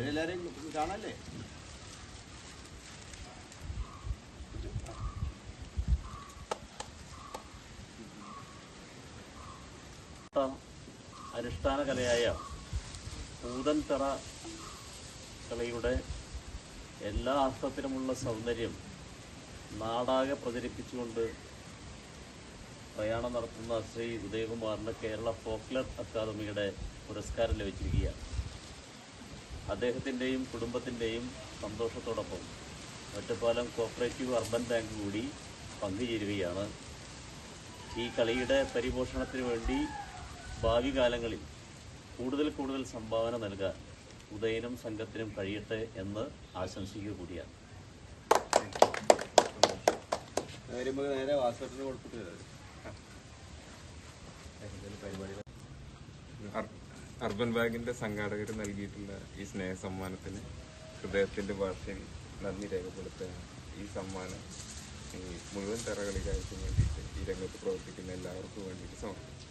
എല്ലാവരെയും കാണാല്ലേ? അനുഷ്ഠാന കലയായ പൂതൻതറ കളിയുടെ എല്ലാ അർത്ഥത്തിലുമുള്ള സൗന്ദര്യം നാടാകെ പ്രചരിപ്പിച്ചുകൊണ്ട് പ്രയാണം നടത്തുന്ന ശ്രീ ഉദയകുമാറിന് കേരള ഫോക്ലർ അക്കാദമിയുടെ പുരസ്കാരം ലഭിച്ചിരിക്കുകയാണ്. അദ്ദേഹത്തിൻ്റെയും കുടുംബത്തിൻ്റെയും സന്തോഷത്തോടൊപ്പം ഒറ്റപ്പാലം കോപ്പറേറ്റീവ് അർബൻ ബാങ്ക് കൂടി പങ്കുചേരുകയാണ്. ഈ കളിയുടെ പരിപോഷണത്തിന് വേണ്ടി ഭാവി കാലങ്ങളിൽ കൂടുതൽ സംഭാവന നൽകാൻ ഉദയനും സംഘത്തിനും കഴിയട്ടെ എന്ന് ആശംസിക്കുക കൂടിയാണ്. നേരെ വാസട്ടിന് കൊടുത്തിട്ട് അർബൻ ബാങ്കിന്റെ സംഘാടകർ നൽകിയിട്ടുള്ള ഈ സ്നേഹ സമ്മാനത്തിന് ഹൃദയത്തിന്റെ ഭാഷയിൽ നന്ദി രേഖപ്പെടുത്തുകയാണ്. ഈ സമ്മാനം ഈ മുഴുവൻ തറകളിക്കാർക്കും വേണ്ടിയിട്ട് ഈ രംഗത്ത് പ്രവർത്തിക്കുന്ന എല്ലാവർക്കും വേണ്ടിയിട്ട് സമർപ്പിച്ചു.